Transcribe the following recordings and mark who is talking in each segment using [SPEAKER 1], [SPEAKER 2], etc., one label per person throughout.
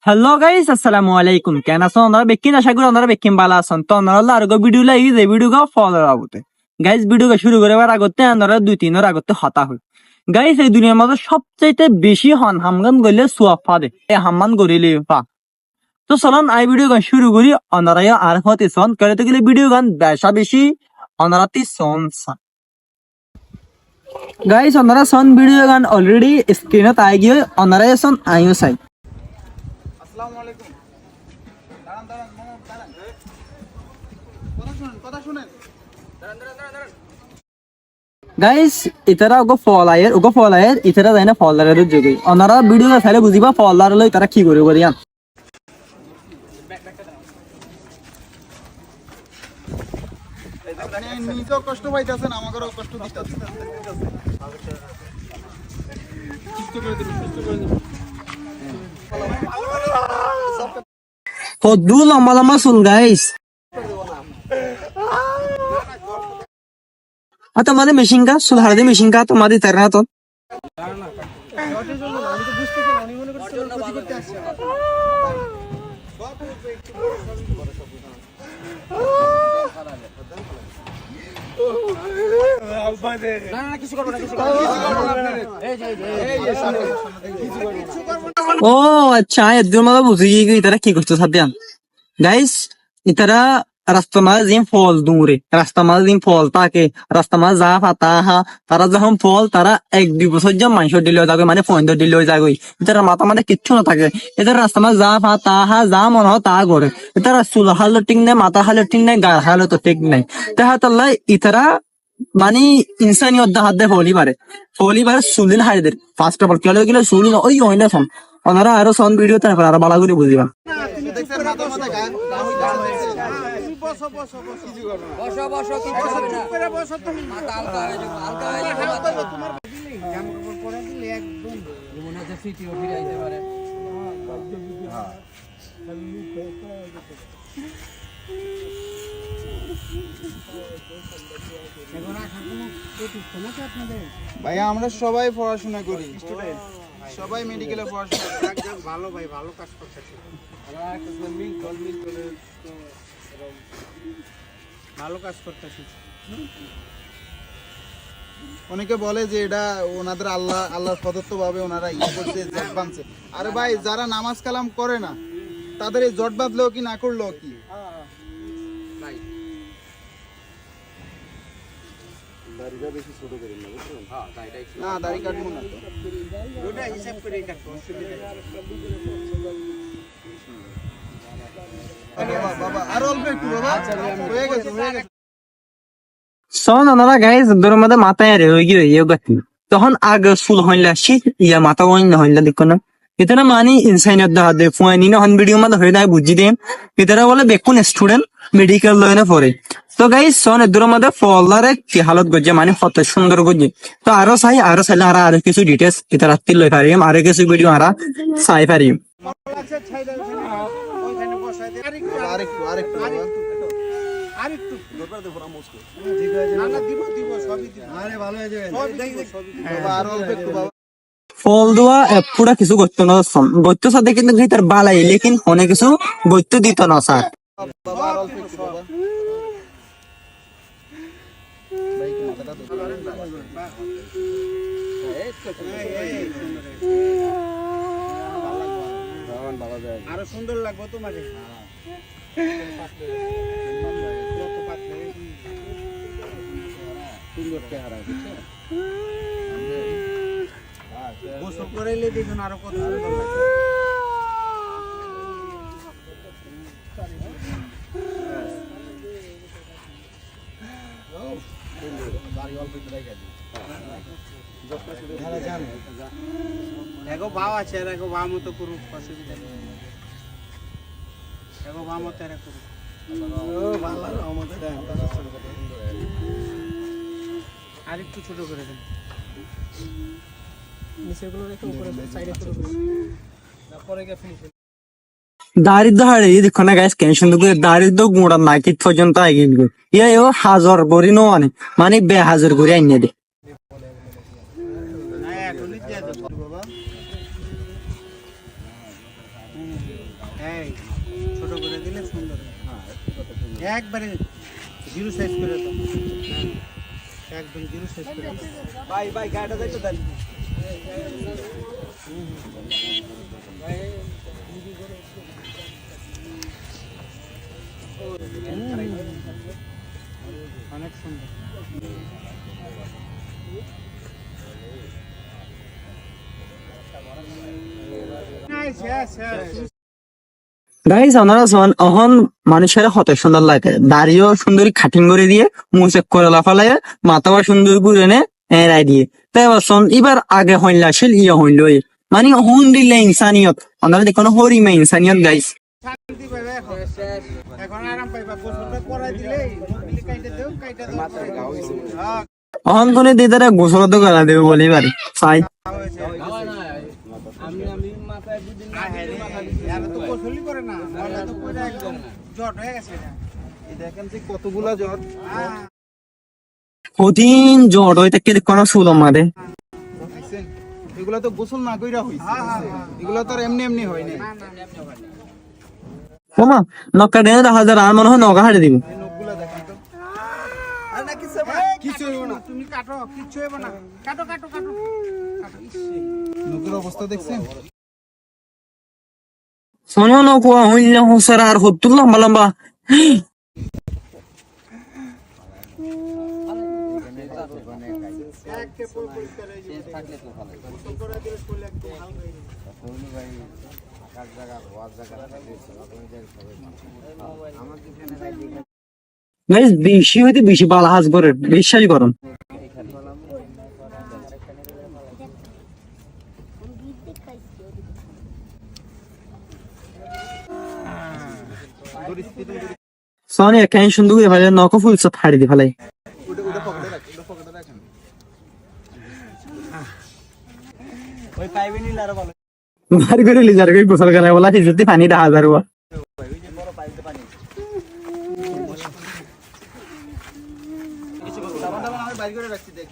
[SPEAKER 1] Hello guys, আসসালামু আলাইকুম। কেন আছো? আপনারা বেকিন আশা করি আপনারা বেকিন ভালো আছেন। তো আপনারা আর ভিডিও লাগি যে ভিডিও ফলো রাখতে গাইস। ভিডিও শুরু করার আগতে আপনারা দুই তিনের আগতে হতা হই গাইস। এই দুনিয়ার মধ্যে সবচাইতে বেশি হন হামগান গলে সুয়াফা দে এ হাম্মান গরিলে পা। তো চলুন আই ভিডিও গান শুরু করি। আপনারা আর হতে সন করে তো গেলে ভিডিও গান বেশা বেশি অনারাতি সন গাইস। আপনারা সন ভিডিও গান অলরেডি স্ক্রিনত আই গিয়ে আপনারা সন আইও চাই।
[SPEAKER 2] আসসালামু আলাইকুম। দাঁড়ান দাঁড়ান মামা দাঁড়ান। কথা শুনেন। দাঁড়ান।
[SPEAKER 1] গাইস ইতারা ওগো ফল আয়ের ইতারা যায় না ফলদারের যোগে ওনারা ভিডিও চাইলে বুঝিবা ফলদার লই তারা কি করে করিয়ান।
[SPEAKER 2] আপনি নিজেও কষ্ট পাইতেছেন, আমাকেও কষ্ট দিতেছেন। সুস্থ করে দিন।
[SPEAKER 1] কদ্দু লম্বা লম্বা চুল গাইস। আর তোমাদের মেশিন কা চুল হারদে মেশিন কা তোমাদের তার না তো ও আচ্ছা এদের মধ্যে বুঝি গিয়ে তারা কি করতে সাধ্যান গাইস। ইতারা রাস্তা মাঝে জিম ফল দূরে রাস্তা মাঝে জিম ফল থাকে রাস্তা মাঝে যা পাতা হা তারা যখন ফল তারা 1-2 বছর যা মাংস দিলে যাবে মানে ফোন দিলে যাবে। ইতারা মাথা মানে কিচ্ছু না থাকে। এদের রাস্তা মাঝে যা পাতা হা যা মনে হয় তা করে। ইতারা চুল হালো ঠিক নাই, মাথা হালো ঠিক নাই, গা হালো তো ঠিক নাই। তাহাতাল্লাই ইতারা মানে ইনসানিয়ত হাত দেয় ফলিবারে চুলিন হারিদের ফার্স্ট অফ অল কেন গেলে চুলি ওই হয় না সন ওনারা আরো সন ভিডিও তারপর আরো বালা করে বুঝিবা।
[SPEAKER 2] দেখছেন মাথা মাথা গা হইতাছে। বসো কিছু করো না। বসো কিছু হবে না। করে বসো তুমি। মাথা হালকা হয়ে যাবে তোমার দিলে জামা কাপড় পরে দিলে একদম মনে হচ্ছে ফিটিও ফিরাইতে পারে। ভাইয়া আমরা সবাই পড়াশোনা করি, সবাই মেডিকেলে পড়াশোনা করি। ভালো ভাই, ভালো কাজ করতেছি, ভালো কাজ করতেছি। অনেকে বলে যে এটা ওনাদের আল্লাহর প্রদত্ত ভাবে ওনারা করছে, জট বাঁধছে। আরে ভাই, যারা নামাজ কালাম করে না তাদের এই জট বাঁধলেও কি না করলেও কি? না দাড়ি কাটবো না তো, ওটা হিসাব করে কাটবো, অসুবিধা বাবা। আর অল্প একটু বাবা, হয়ে গেছে।
[SPEAKER 1] সন ওনারা গাইস দূরের মধ্যে মাথায় আরে হয়ে গিয়ে তখন আগে চুল হইলা শীত ইয়া মাথা হইন না হইলা দেখো না। এটারা মানে ইনসাইনিয়ত দেখা দে ফুয়ানি না হন ভিডিও মধ্যে হয়ে নাই বুঝি দেন। এটারা বলে বেকুন স্টুডেন্ট মেডিকেল লাইনে পড়ে। তো গাইস সন দূরের মধ্যে ফলারে কি হালত গজে মানে কত সুন্দর গজে। তো আরো চাইলে আরো কিছু ডিটেলস এটা রাত্রি লই পারিম, আরো কিছু ভিডিও আরা চাই পারিম। ফল দেওয়া পুরা কিছু গত্য না গত্য সাথে কিন্তু তার বালাই লেকিন অনেক কিছু গত্য দিত না স্যার।
[SPEAKER 2] আরো সুন্দর লাগবে তোমাকে। সুন্দর চেহারা গোসল করাইলে দেখুন আরো কত সুন্দর লাগে। এগো ভাও আছে, এগো ভাও মতো করুক, অসুবিধা নেই। এগো ভাও মতো এরা করুক। আর একটু ছোট করে দেন।
[SPEAKER 1] দারিদ্র হারে দেখো না গাইস কেন সুন্দর করে দারিদ্র গুঁড়া নাকি পর্যন্ত আগে ইয়া ও হাজার বড়ি নো মানে 2000 করে আইনে দে।
[SPEAKER 2] এই ছোট করে দিলে সুন্দর হয়। একবারে জিরো সাইজ করে দাও। একদম জিরো সাইজ করে দাও।
[SPEAKER 1] ভাই ভাই গাড়িটা দেখতে দেন।
[SPEAKER 2] অনেক সুন্দর।
[SPEAKER 1] গাইস আপনারা শোন অহন মানুষের হতে সুন্দর লাগে দাড়িও সুন্দর কাটিং করে দিয়ে মুছে করে লাফালাই মাথাও সুন্দর করে এনে এরাই দিয়ে তাই শোন এবার আগে হইলা ছিল ইয়ে হইল মানে হন দিলে ইনসানিয়ত আপনারা দেখুন হরিমা ইনসানিয়ত গাইস
[SPEAKER 2] শান্তি পাবে এখন। এখন আরাম পাইবা গোসলটা করাই দিলেই মুখগুলি কাইটে দেও কাইটে দাও। হ্যাঁ
[SPEAKER 1] অহন কোনে দিদারে গোসল তো করা দেবে বলি পারি চাই
[SPEAKER 2] আর তো গোসলই করে না বলে তো পুরো একদম জট হয়ে গেছে এটা। এই দেখেন যে কতগুলা জট। হ্যাঁ
[SPEAKER 1] কঠিন জ্বর হইতে কে কোনো সুল মারে
[SPEAKER 3] দেখছেন? এগুলা তো গোসল না কইরা হইছে এগুলা তো আর এমনি এমনি হয় নাই।
[SPEAKER 1] ওমা নক্কা দেন 1000 আর মনে হয় নগা হাড়ে দিব
[SPEAKER 3] এই নখগুলা দেখেন তো। আর না কিছু হইব না।
[SPEAKER 2] তুমি কাটো কিচ্ছু হইব না। কাটো কাটো কাটো কাটো। ইস,
[SPEAKER 3] নখের অবস্থা দেখছেন?
[SPEAKER 1] সোনিয়া নকো হইলা হোসার আর হতুল লম্বা লম্বা
[SPEAKER 2] একে পরিষ্কার হয়ে যাবে। গোসল করে দিলে শরীর একদম হালকা হয়ে যাবে।
[SPEAKER 1] গাইস বেশি হইতে বেশি বালা হাজ করে বিশ্বাস করুন সোনিয়া কেন সুন্দর করে ফেলে নকো ফুল সব ফাড়ি দি ফেলাই
[SPEAKER 3] ওটা পকেটে রাখ, ওটা পকেটে রাখেন।
[SPEAKER 1] মার করে লিজার কই গোসল করে বলা যদি পানি 1000 হুয়া
[SPEAKER 3] সাবান টাবান আমি বাইর করে রাখছি দেখ।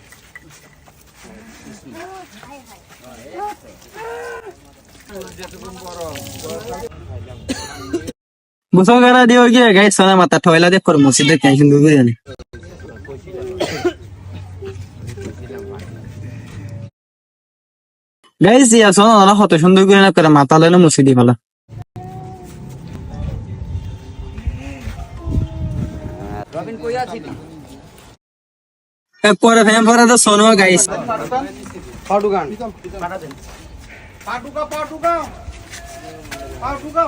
[SPEAKER 1] গোসল করে দিও গিয়ে গাইস সোনা মাথা ঠয়লা দেখ কর মসজিদে কেন সুন্দর করে জানি গাইস ইয়া সোনা ওরা কত সুন্দর করে না করে মাথা লইলো মসজিদে ফেলা
[SPEAKER 4] রবিন কই আছিলি?
[SPEAKER 1] পরে ফেম পরে তো সোনো গাইস
[SPEAKER 4] পাটুগান
[SPEAKER 2] পাটুকা পাটুকা পাটুকা।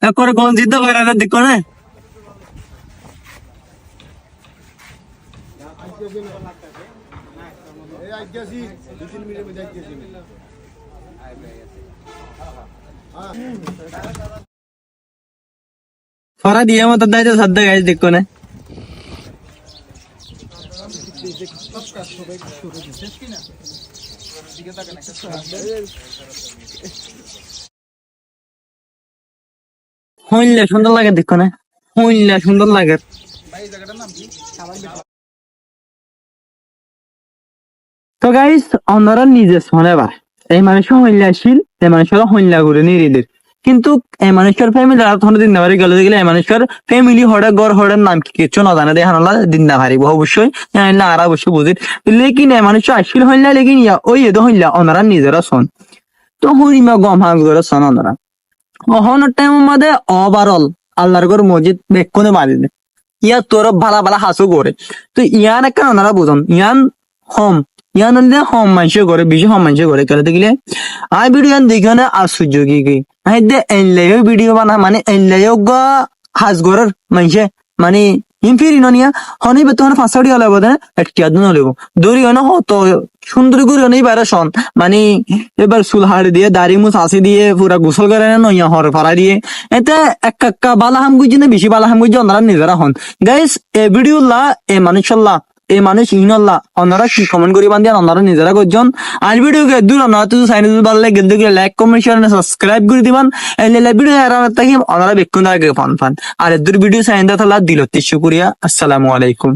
[SPEAKER 4] এই
[SPEAKER 1] করে কোন জিদ্দ করে দেখো না
[SPEAKER 3] এই আইতাছি 2-3 মিনিটের মধ্যে আইতাছি।
[SPEAKER 1] ফরা দিয়ে মতো দাইতে সাদ্দ গাইস দেখো না হইলে সুন্দর লাগে দেখো না হইলে সুন্দর লাগে
[SPEAKER 3] ভাই এই জায়গাটার নাম কি?
[SPEAKER 1] তো গাইস অন্যরা নিজে শোনে বা এই মানুষের হইলে আসিল এই মানুষের হইলা করে নিরিদের কিন্তু এই মানুষের ফ্যামিলি আর তখন দিন বাড়ি গেলে দেখলে এই মানুষের ফ্যামিলি হড়ে গড় হড়ের নাম কি কিছু না জানে দেখান দিন না পারিব অবশ্যই না আর অবশ্যই বুঝিত লেকিন এই মানুষ আসিল হইলা লেকিন ইয়া ওই এদো হইলা ওনারা নিজেরা শোন তো হরিমা গম হাগ ধরে শোন ওনারা অহনের টাইম মধ্যে ওভারঅল আল্লাহর ঘর মসজিদ বেক্ষণে বাঁধিলে ইয়া তোর ভালা ভালা হাসু করে তো ইয়ান একটা ওনারা বুঝন ইয়ান হোম ইয়ান হোম মানুষে করে বেশি হোম মানুষে করে কেন দেখিলে আই ভিডিও দেখে না আশ্চর্য কি আই দে এনলাইও ভিডিও বানা মানে এনলাইও গা হাজ ঘরের মানুষে মানে ইনফিরি নিয়া হনি বেতন 5 টাকা লাগবে না একটা দিন হইব দড়ি না হতো সুন্দর করে নেই বাইরে শোন মানে এবার চুল হাড়ি দিয়ে দাড়ি মুছ আসি দিয়ে পুরা গোসল করে না ইয়া হর ফরা দিয়ে এতে একটা বালা হাম গুজি না বেশি বালা হাম গুজি ওনারা নিজেরা হন গাইস এ ভিডিও লা এ মানুষল্লা এই মানুষ ইনল্লাহ ওনারা কি কমেন্ট করি বান্ধিয়ান ওনারা নিজেরা করছেন আর ভিডিওকে দূর না তো সাইন ভালো লাগে কিন্তু লাইক কমেন্ট শেয়ার সাবস্ক্রাইব করে দিবেন এই ভিডিও আরামে থাকি ওনারা বেক্ষণ আগে ফান আর দূর ভিডিও সাইন দা তালা দিল শুকরিয়া আসসালামু আলাইকুম